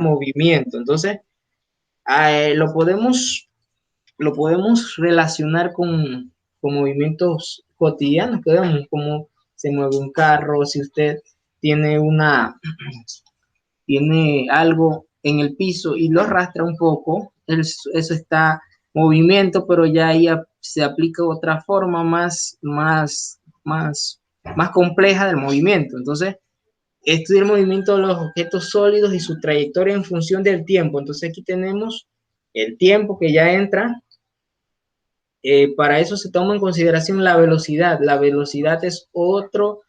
movimiento. Entonces, lo podemos relacionar con movimientos cotidianos que vemos, como se mueve un carro, si usted tiene tiene algo en el piso y lo arrastra un poco, eso está movimiento, pero ya ahí se aplica otra forma más compleja del movimiento. Entonces, estudia el movimiento de los objetos sólidos y su trayectoria en función del tiempo. Entonces, aquí tenemos el tiempo que ya entra. Para eso se toma en consideración la velocidad. La velocidad es otro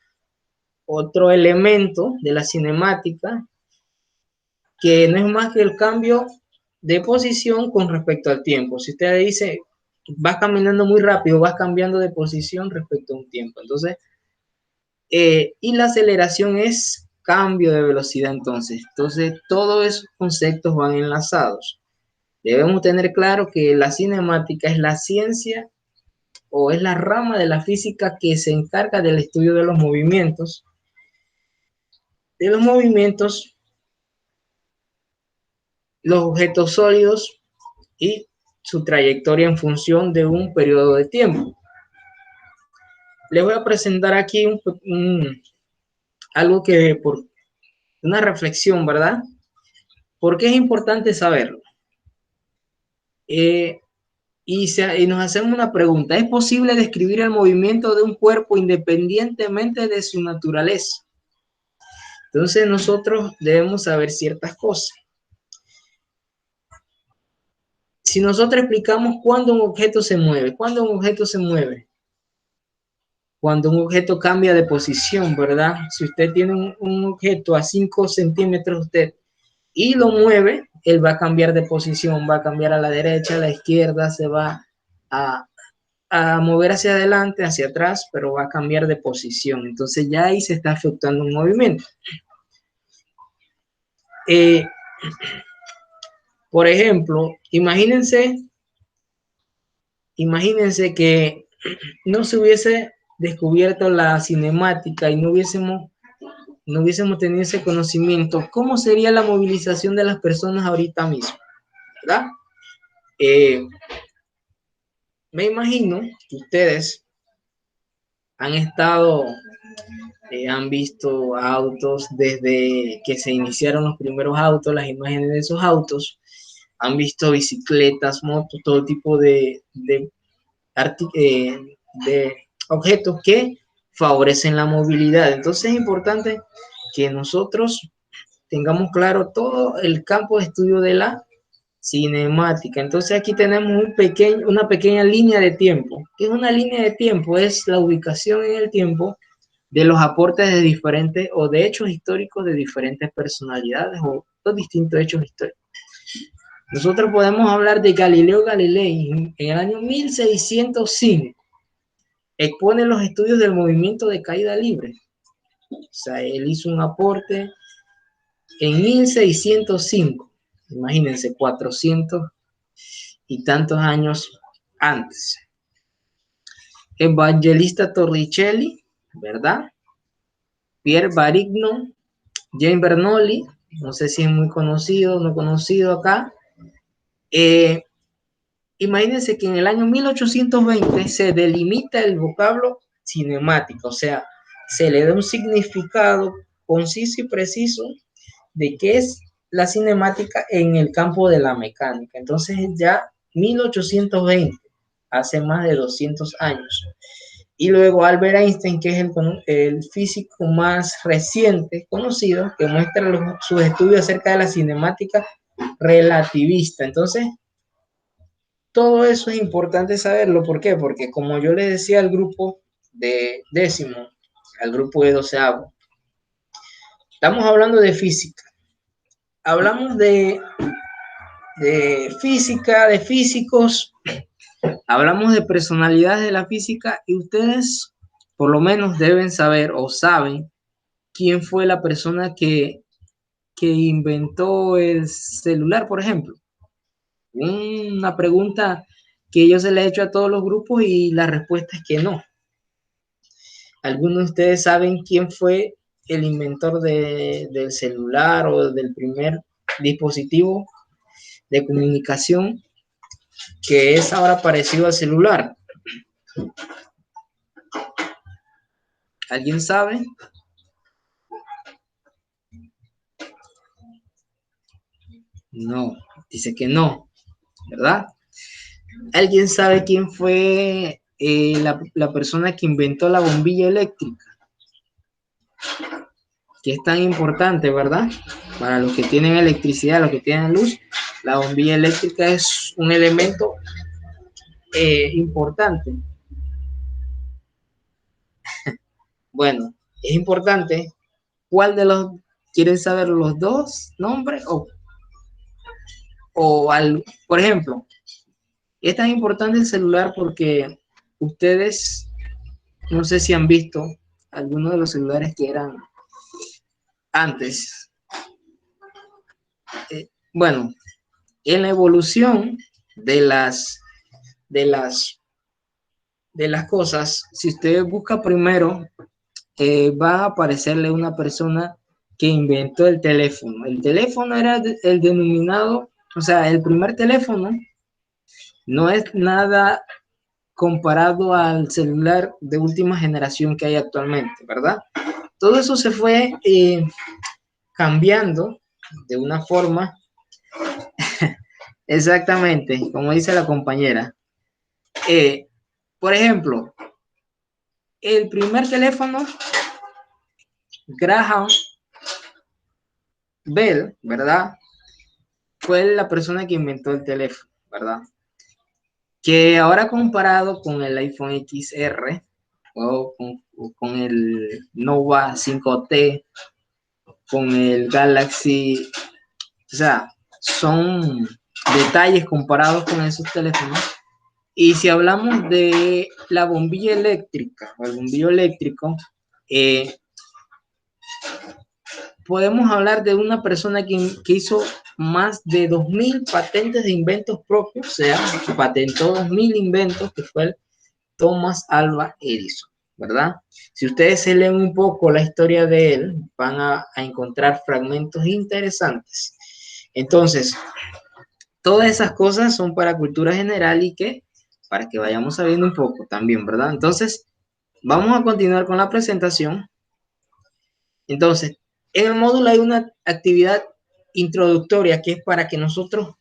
elemento de la cinemática que no es más que el cambio de posición con respecto al tiempo. Si usted dice, vas caminando muy rápido, vas cambiando de posición respecto a un tiempo. Entonces, y la aceleración es cambio de velocidad entonces. Entonces, todos esos conceptos van enlazados. Debemos tener claro que la cinemática es la ciencia o es la rama de la física que se encarga del estudio de los movimientos, los objetos sólidos y su trayectoria en función de un periodo de tiempo. Les voy a presentar aquí algo que por una reflexión, ¿verdad? ¿Por qué es importante saberlo? Y nos hacemos una pregunta. ¿Es posible describir el movimiento de un cuerpo independientemente de su naturaleza? Entonces nosotros debemos saber ciertas cosas. Si nosotros explicamos cuándo un objeto se mueve, cuando un objeto se mueve, cuando un objeto cambia de posición, ¿verdad? Si usted tiene un objeto a 5 centímetros usted y lo mueve, él va a cambiar de posición, va a cambiar a la derecha, a la izquierda, se va a, a mover hacia adelante, hacia atrás, pero va a cambiar de posición. Entonces ya ahí se está efectuando un movimiento. Por ejemplo, imagínense que no se hubiese descubierto la cinemática y no hubiésemos tenido ese conocimiento, ¿cómo sería la movilización de las personas ahorita mismo? ¿Verdad? Me imagino que ustedes han visto autos desde que se iniciaron los primeros autos, las imágenes de esos autos, han visto bicicletas, motos, todo tipo de objetos que favorecen la movilidad. Entonces es importante que nosotros tengamos claro todo el campo de estudio de la cinemática. Entonces aquí tenemos una pequeña línea de tiempo. ¿Qué es una línea de tiempo? Es la ubicación en el tiempo de los aportes de diferentes o de hechos históricos de diferentes personalidades o los distintos hechos históricos. Nosotros podemos hablar de Galileo Galilei en el año 1605. Expone los estudios del movimiento de caída libre. O sea, él hizo un aporte en 1605. Imagínense, 400 y tantos años antes. Evangelista Torricelli, ¿verdad? Pierre Barignon, James Bernoulli, no sé si es muy conocido, no conocido acá. Imagínense que en el año 1820 se delimita el vocablo cinemático, o sea, se le da un significado conciso y preciso de qué es la cinemática en el campo de la mecánica. Entonces ya 1820, hace más de 200 años. Y luego Albert Einstein, que es el físico más reciente conocido, que muestra sus estudios acerca de la cinemática relativista. Entonces, todo eso es importante saberlo. ¿Por qué? Porque como yo les decía al grupo de décimo, al grupo de doceavo, estamos hablando de física. Hablamos de física, de físicos, hablamos de personalidades de la física y ustedes por lo menos deben saber o saben quién fue la persona que inventó el celular, por ejemplo. Una pregunta que yo se la he hecho a todos los grupos y la respuesta es que no. ¿Algunos de ustedes saben quién fue el inventor del celular o del primer dispositivo de comunicación que es ahora parecido al celular? ¿Alguien sabe? No, dice que no, ¿verdad? ¿Alguien sabe quién fue la persona que inventó la bombilla eléctrica? Que es tan importante, ¿verdad? Para los que tienen electricidad, los que tienen luz, la bombilla eléctrica es un elemento importante. Bueno, es importante. ¿Cuál de los quieren saber los dos nombres? Por ejemplo, es tan importante el celular porque ustedes, no sé si han visto algunos de los celulares que eran antes. Bueno, en la evolución de de las, de las cosas, si usted busca primero, va a aparecerle una persona que inventó el teléfono. El teléfono era el denominado, o sea, el primer teléfono no es nada comparado al celular de última generación que hay actualmente, ¿verdad? Todo eso se fue cambiando de una forma, exactamente, como dice la compañera. Por ejemplo, el primer teléfono, Graham Bell, ¿verdad? Fue la persona que inventó el teléfono, ¿verdad? Que ahora comparado con el iPhone XR o con el Nova 5T, con el Galaxy, o sea, son detalles comparados con esos teléfonos. Y si hablamos de la bombilla eléctrica o el bombillo eléctrico, podemos hablar de una persona que hizo más de 2000 patentes de inventos propios, o sea, patentó 2000 inventos, que fue el Thomas Alva Edison, ¿verdad? Si ustedes se leen un poco la historia de él, van a encontrar fragmentos interesantes. Entonces, todas esas cosas son para cultura general y que para que vayamos sabiendo un poco también, ¿verdad? Entonces, vamos a continuar con la presentación. Entonces, en el módulo hay una actividad introductoria que es para que nosotros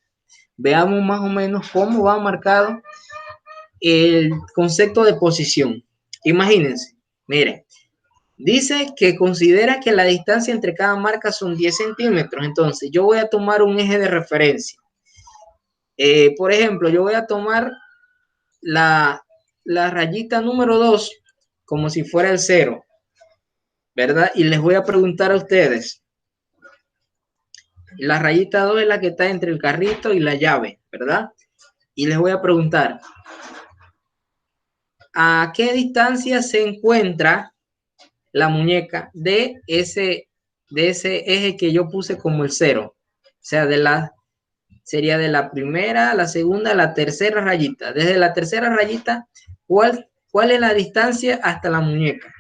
veamos más o menos cómo va marcado el concepto de posición. Imagínense, miren, dice que considera que la distancia entre cada marca son 10 centímetros. Entonces, yo voy a tomar un eje de referencia. Por ejemplo, yo voy a tomar la rayita número 2 como si fuera el 0, ¿verdad? Y les voy a preguntar a ustedes, la rayita 2 es la que está entre el carrito y la llave, ¿verdad? Y les voy a preguntar, ¿a qué distancia se encuentra la muñeca de ese eje que yo puse como el 0? O sea, sería de la primera, la segunda, la tercera rayita. Desde la tercera rayita, ¿cuál es la distancia hasta la muñeca?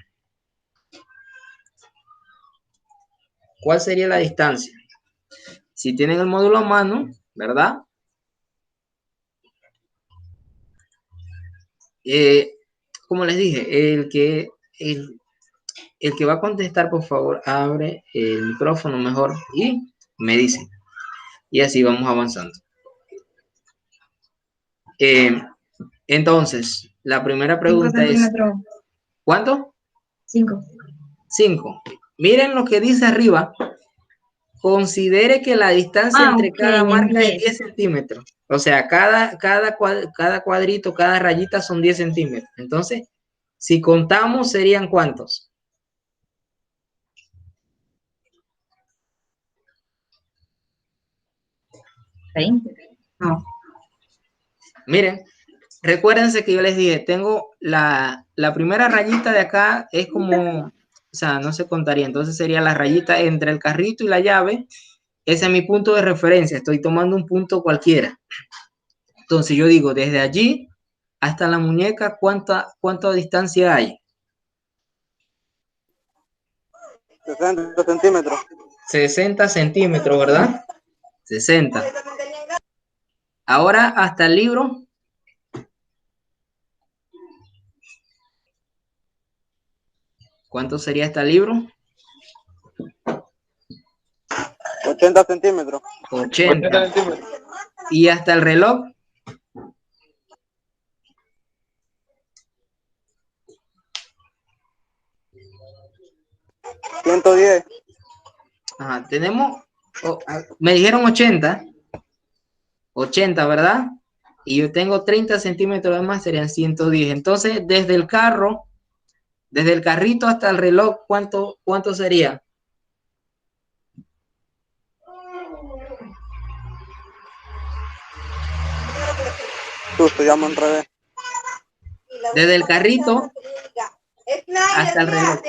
¿Cuál sería la distancia? Si tienen el módulo a mano, ¿verdad? Como les dije, el que va a contestar, por favor, abre el micrófono mejor y me dice. Y así vamos avanzando. Entonces, la primera pregunta es, ¿cuánto? 5. 5. Miren lo que dice arriba. Considere que la distancia entre cada marca es 10 centímetros. O sea, cada cuadrito, cada rayita son 10 centímetros. Entonces, si contamos, ¿serían cuántos? 20. No. Miren, recuérdense que yo les dije, tengo la primera rayita de acá, es como, o sea, no se contaría. Entonces sería la rayita entre el carrito y la llave. Ese es mi punto de referencia. Estoy tomando un punto cualquiera. Entonces yo digo, desde allí hasta la muñeca, ¿cuánta distancia hay? 60 centímetros. 60 centímetros, ¿verdad? 60. Ahora hasta el libro. ¿Cuánto sería hasta el libro? 80 centímetros. 80. ¿Y hasta el reloj? $110. Ajá, tenemos, me dijeron 80. 80, ¿verdad? Y yo tengo 30 centímetros de más, serían 110. Entonces, desde el carro, desde el carrito hasta el reloj, ¿cuánto sería? Justo, ya me enredé. Desde el carrito hasta el reloj.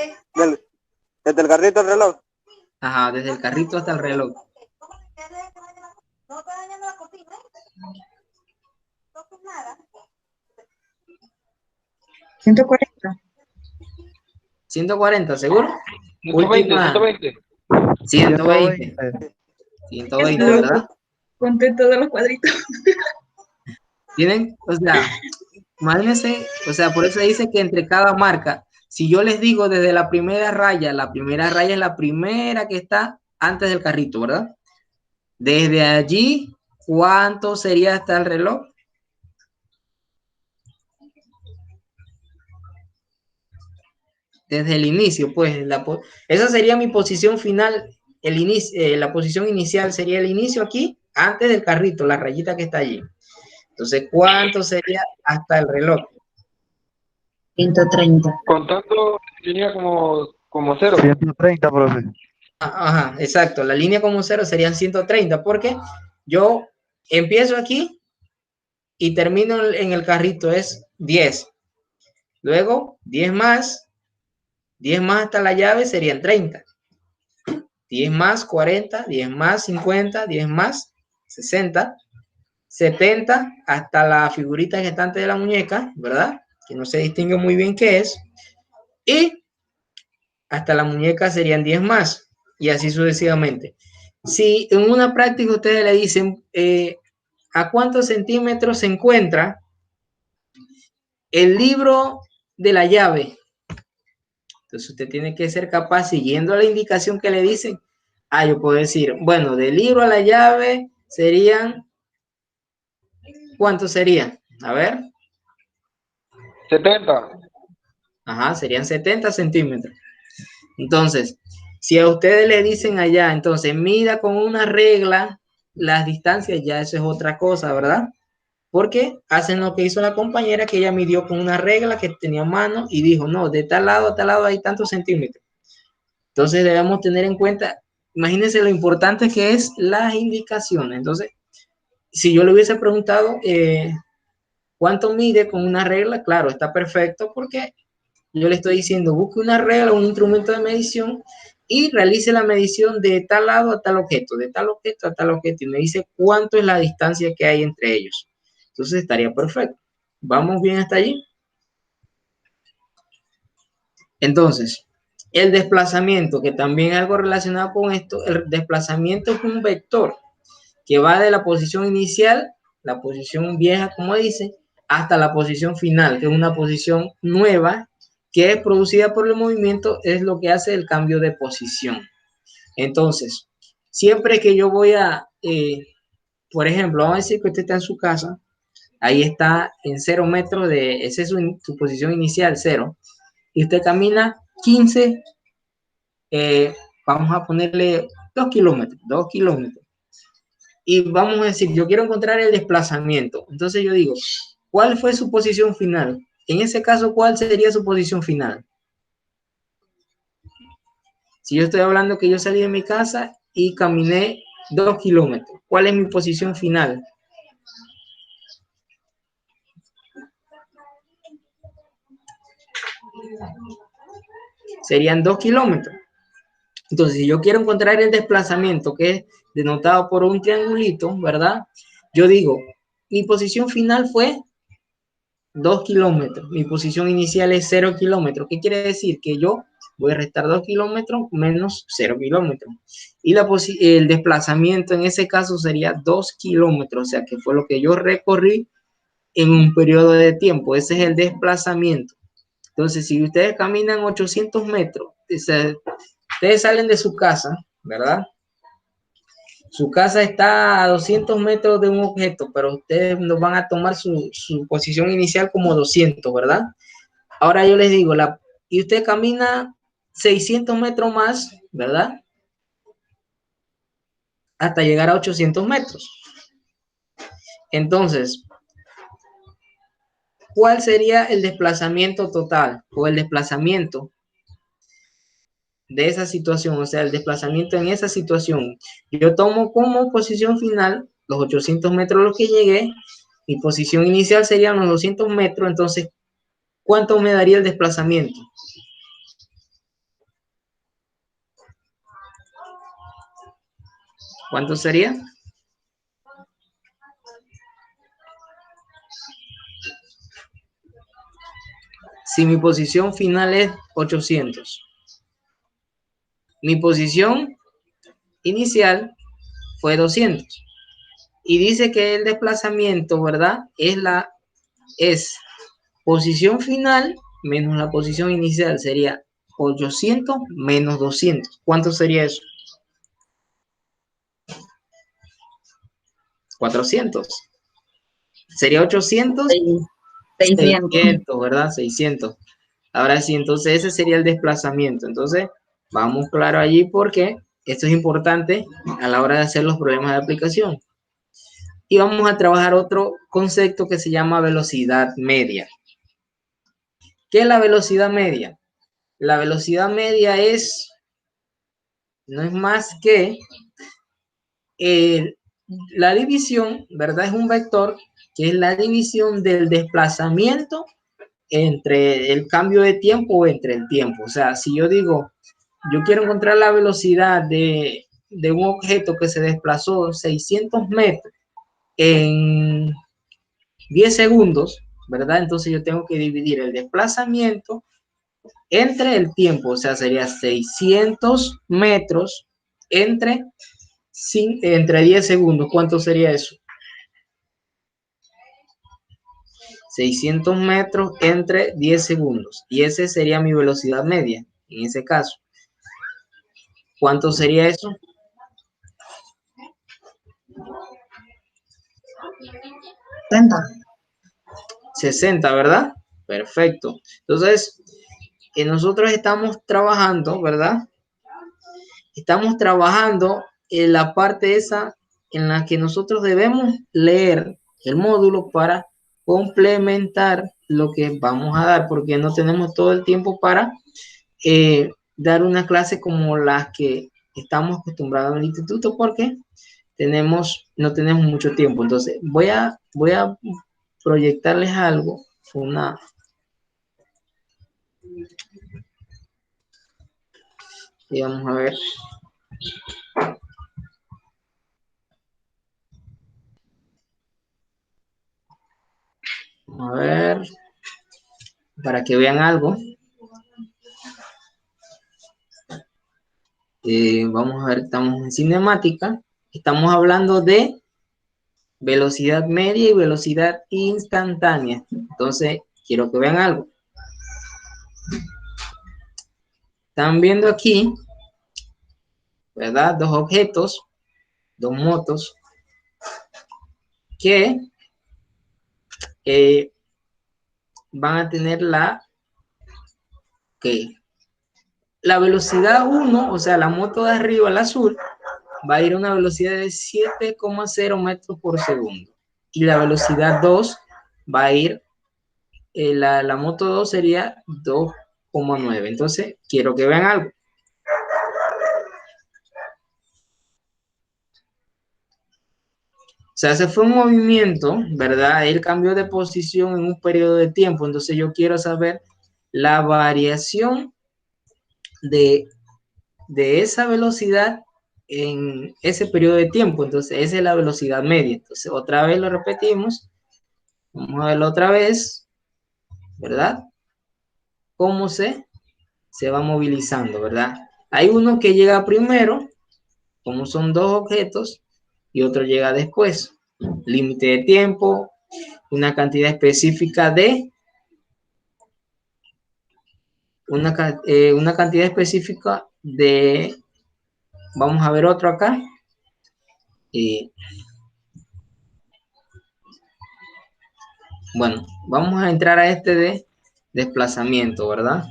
Desde el carrito al reloj. Ajá, desde el carrito hasta el reloj. ¿140? 140, ¿seguro? 120, Última. 120. 120. 120, ¿verdad? Conté todos los cuadritos. Tienen, o sea, imagínense, o sea, por eso dice que entre cada marca, si yo les digo desde la primera raya es la primera que está antes del carrito, ¿verdad? Desde allí, ¿cuánto sería hasta el reloj? Desde el inicio, pues, esa sería mi posición final, el inicio, la posición inicial sería el inicio aquí, antes del carrito, la rayita que está allí. Entonces, ¿cuánto sería hasta el reloj? 130. Contando línea como cero. 130, profe. Ajá, exacto. La línea como cero serían 130, porque yo empiezo aquí y termino en el carrito, es 10. Luego, 10 más hasta la llave serían 30. 10 más 40, 10 más 50, 10 más 60, 70 hasta la figurita que está antes de la muñeca, ¿verdad? Que no se distingue muy bien qué es. Y hasta la muñeca serían 10 más, y así sucesivamente. Si en una práctica ustedes le dicen a cuántos centímetros se encuentra el libro de la llave, entonces usted tiene que ser capaz, siguiendo la indicación que le dicen, yo puedo decir, bueno, del libro a la llave serían, ¿cuánto sería? A ver. 70. Ajá, serían 70 centímetros. Entonces, si a ustedes le dicen allá, entonces mida con una regla las distancias, ya eso es otra cosa, ¿verdad? Porque hacen lo que hizo la compañera, que ella midió con una regla que tenía a mano y dijo, no, de tal lado a tal lado hay tantos centímetros. Entonces debemos tener en cuenta, imagínense lo importante que es las indicaciones. Entonces, si yo le hubiese preguntado cuánto mide con una regla, claro, está perfecto, porque yo le estoy diciendo, busque una regla, un instrumento de medición y realice la medición de tal lado a tal objeto, de tal objeto a tal objeto, y me dice cuánto es la distancia que hay entre ellos. Entonces estaría perfecto. ¿Vamos bien hasta allí? Entonces, el desplazamiento, que también es algo relacionado con esto, el desplazamiento es un vector que va de la posición inicial, la posición vieja, como dice, hasta la posición final, que es una posición nueva, que es producida por el movimiento, es lo que hace el cambio de posición. Entonces, siempre que yo voy por ejemplo, vamos a decir que usted está en su casa, ahí está en 0 metros esa es su posición inicial, 0, y usted camina 15, vamos a ponerle 2 kilómetros, 2 kilómetros. Y vamos a decir, yo quiero encontrar el desplazamiento. Entonces yo digo, ¿cuál fue su posición final? En ese caso, ¿cuál sería su posición final? Si yo estoy hablando que yo salí de mi casa y caminé 2 kilómetros, ¿cuál es mi posición final? Serían 2 kilómetros. Entonces, si yo quiero encontrar el desplazamiento, que es denotado por un triangulito, ¿verdad? Yo digo, mi posición final fue 2 kilómetros. Mi posición inicial es 0 kilómetros. ¿Qué quiere decir? Que yo voy a restar 2 kilómetros menos 0 kilómetros. Y el desplazamiento en ese caso sería 2 kilómetros, o sea que fue lo que yo recorrí en un periodo de tiempo. Ese es el desplazamiento. Entonces, si ustedes caminan 800 metros, ustedes salen de su casa, ¿verdad? Su casa está a 200 metros de un objeto, pero ustedes nos van a tomar su posición inicial como 200, ¿verdad? Ahora yo les digo, y usted camina 600 metros más, ¿verdad? Hasta llegar a 800 metros. Entonces, ¿cuál sería el desplazamiento total o el desplazamiento de esa situación? O sea, el desplazamiento en esa situación. Yo tomo como posición final los 800 metros a los que llegué. Mi posición inicial serían los 200 metros. Entonces, ¿cuánto me daría el desplazamiento? ¿Cuánto sería? Si mi posición final es 800. Mi posición inicial fue 200. Y dice que el desplazamiento, ¿verdad? Es posición final menos la posición inicial. Sería 800 menos 200. ¿Cuánto sería eso? 400. Sería 800. 600. 600, ¿verdad? 600. Ahora sí, entonces ese sería el desplazamiento. Entonces, vamos claro allí porque esto es importante a la hora de hacer los problemas de aplicación. Y vamos a trabajar otro concepto que se llama velocidad media. ¿Qué es la velocidad media? La velocidad media no es más que la división, ¿verdad? Es un vector que es la división del desplazamiento entre el cambio de tiempo o entre el tiempo. O sea, si yo digo, yo quiero encontrar la velocidad de un objeto que se desplazó 600 metros en 10 segundos, ¿verdad? Entonces yo tengo que dividir el desplazamiento entre el tiempo, o sea, sería 600 metros entre 10 segundos. ¿Cuánto sería eso? 600 metros entre 10 segundos. Y ese sería mi velocidad media, en ese caso. ¿Cuánto sería eso? 60, ¿verdad? Perfecto. Entonces, nosotros estamos trabajando, ¿verdad? Estamos trabajando en la parte esa en la que nosotros debemos leer el módulo para complementar lo que vamos a dar, porque no tenemos todo el tiempo para dar una clase como las que estamos acostumbrados en el instituto, porque no tenemos mucho tiempo. Entonces, voy a proyectarles algo, y vamos a ver. A ver, para que vean algo. Vamos a ver, estamos en cinemática. Estamos hablando de velocidad media y velocidad instantánea. Entonces, quiero que vean algo. Están viendo aquí, ¿verdad? Dos objetos, dos motos, que van a tener la velocidad 1, o sea, la moto de arriba, la azul, va a ir a una velocidad de 7,0 metros por segundo. Y la velocidad 2 va a ir, la moto 2 sería 2,9. Entonces, quiero que vean algo. O sea, ese fue un movimiento, ¿verdad? Él cambió de posición en un periodo de tiempo. Entonces, yo quiero saber la variación de esa velocidad en ese periodo de tiempo. Entonces, esa es la velocidad media. Entonces, otra vez lo repetimos. Vamos a verlo otra vez, ¿verdad? Cómo se va movilizando, ¿verdad? Hay uno que llega primero, como son dos objetos y otro llega después. Límite de tiempo, una cantidad específica de una cantidad específica de, vamos a ver otro acá. Bueno, vamos a entrar a este de desplazamiento, ¿verdad?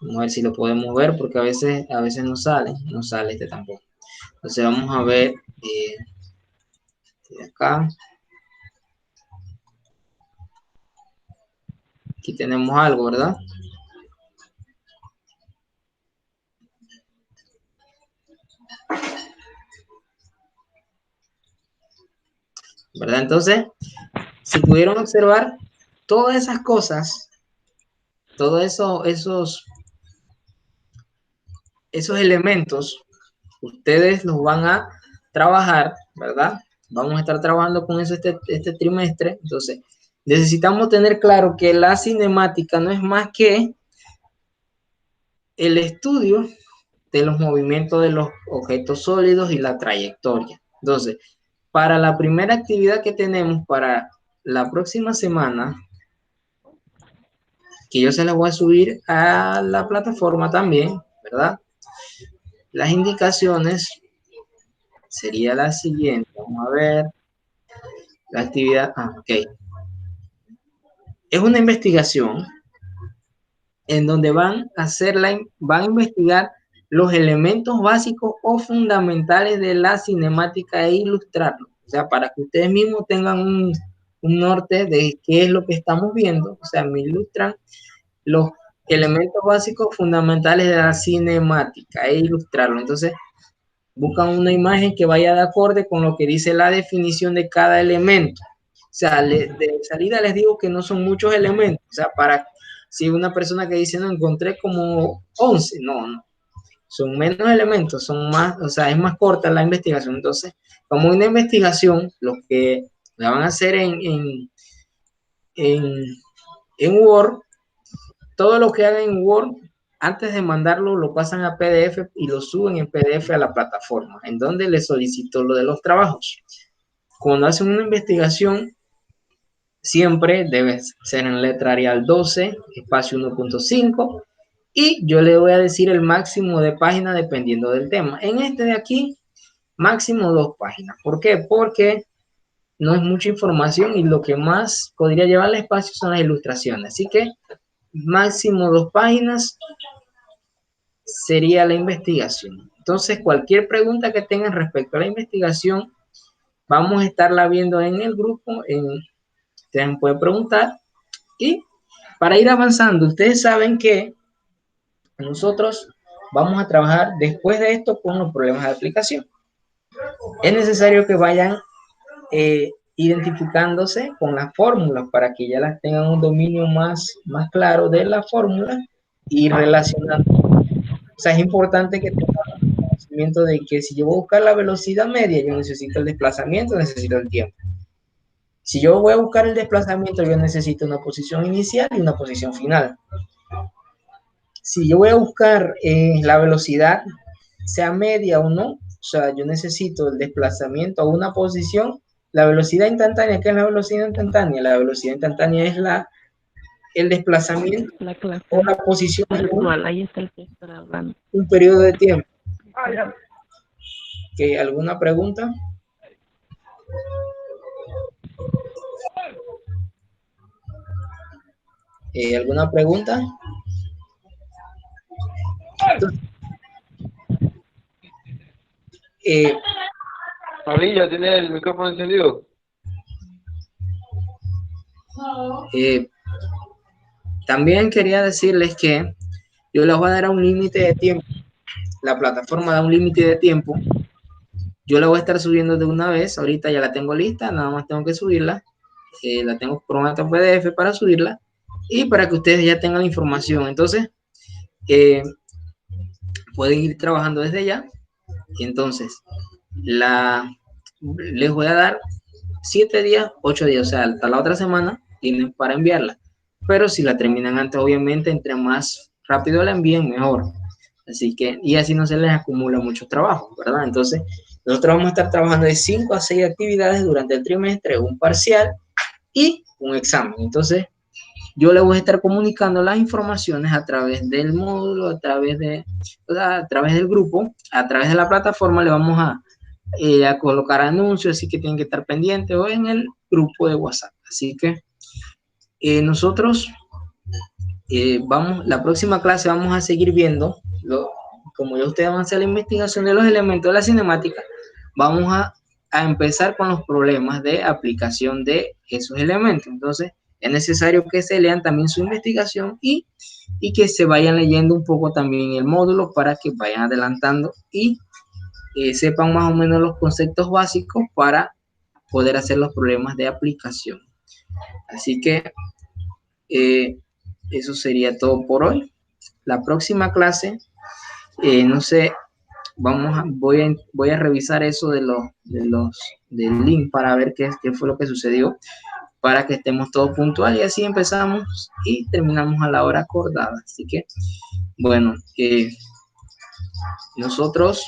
Vamos a ver si lo podemos ver porque a veces no sale este tampoco. Entonces vamos a ver de acá. Aquí tenemos algo, ¿verdad? ¿Verdad? Entonces, si pudieron observar todas esas cosas, todos esos elementos, ustedes los van a trabajar, ¿verdad? Vamos a estar trabajando con eso este trimestre. Entonces, necesitamos tener claro que la cinemática no es más que el estudio de los movimientos de los objetos sólidos y la trayectoria. Entonces, para la primera actividad que tenemos para la próxima semana, que yo se la voy a subir a la plataforma también, ¿verdad? Las indicaciones sería la siguiente. Vamos a ver la actividad. Ok. Es una investigación en donde van a investigar los elementos básicos o fundamentales de la cinemática e ilustrarlo. O sea, para que ustedes mismos tengan un norte de qué es lo que estamos viendo. O sea, me ilustran los elementos básicos fundamentales de la cinemática e ilustrarlo. Entonces, buscan una imagen que vaya de acorde con lo que dice la definición de cada elemento. O sea, de salida les digo que no son muchos elementos. O sea, para si una persona que dice, no, encontré como 11, no, son menos elementos, son más, o sea, es más corta la investigación. Entonces, como una investigación, lo que la van a hacer en Word, todo lo que hagan en Word, antes de mandarlo, lo pasan a PDF y lo suben en PDF a la plataforma, en donde les solicito lo de los trabajos. Cuando hacen una investigación, siempre debe ser en letra Arial 12, espacio 1.5, y yo le voy a decir el máximo de páginas dependiendo del tema. En este de aquí, máximo 2 páginas. ¿Por qué? Porque no es mucha información y lo que más podría llevar al espacio son las ilustraciones. Así que máximo 2 páginas sería la investigación. Entonces, cualquier pregunta que tengan respecto a la investigación, vamos a estarla viendo en el grupo. Ustedes me pueden preguntar. Y para ir avanzando, ustedes saben que nosotros vamos a trabajar después de esto con los problemas de aplicación. Es necesario que vayan identificándose con las fórmulas para que ya las tengan un dominio más claro de la fórmula y relacionando. O sea, es importante que tengan conocimiento de que si yo voy a buscar la velocidad media, yo necesito el desplazamiento, necesito el tiempo. Si yo voy a buscar el desplazamiento, yo necesito una posición inicial y una posición final. Si yo voy a buscar la velocidad, sea media o no, o sea, yo necesito el desplazamiento a una posición. La velocidad instantánea, ¿qué es la velocidad instantánea? La velocidad instantánea es el desplazamiento o la posición en ahí está el que está hablando. Un periodo de tiempo. ¿Alguna pregunta? ¿Alguna pregunta? Entonces, ¿Ya tiene el micrófono encendido? También quería decirles que yo les voy a dar un límite de tiempo. La plataforma da un límite de tiempo. Yo la voy a estar subiendo de una vez. Ahorita ya la tengo lista, nada más tengo que subirla. La tengo formato PDF para subirla y para que ustedes ya tengan la información. Entonces, pueden ir trabajando desde ya. Y entonces, les voy a dar 7 días, 8 días, o sea, hasta la otra semana tienen para enviarla. Pero si la terminan antes, obviamente, entre más rápido la envíen, mejor. Así que, y así no se les acumula mucho trabajo, ¿verdad? Entonces, nosotros vamos a estar trabajando de 5 a 6 actividades durante el trimestre, un parcial y un examen. Entonces, yo le voy a estar comunicando las informaciones a través del módulo, a través del grupo, a través de la plataforma. Le vamos a colocar anuncios, así que tienen que estar pendientes, o en el grupo de WhatsApp. Así que nosotros la próxima clase vamos a seguir viendo, como ya ustedes van a hacer la investigación de los elementos de la cinemática, vamos a empezar con los problemas de aplicación de esos elementos. Entonces, es necesario que se lean también su investigación y que se vayan leyendo un poco también el módulo para que vayan adelantando y sepan más o menos los conceptos básicos para poder hacer los problemas de aplicación. Así que eso sería todo por hoy. La próxima clase, no sé, voy a revisar eso del link para ver qué fue lo que sucedió, para que estemos todos puntuales y así empezamos y terminamos a la hora acordada. Así que, bueno, nosotros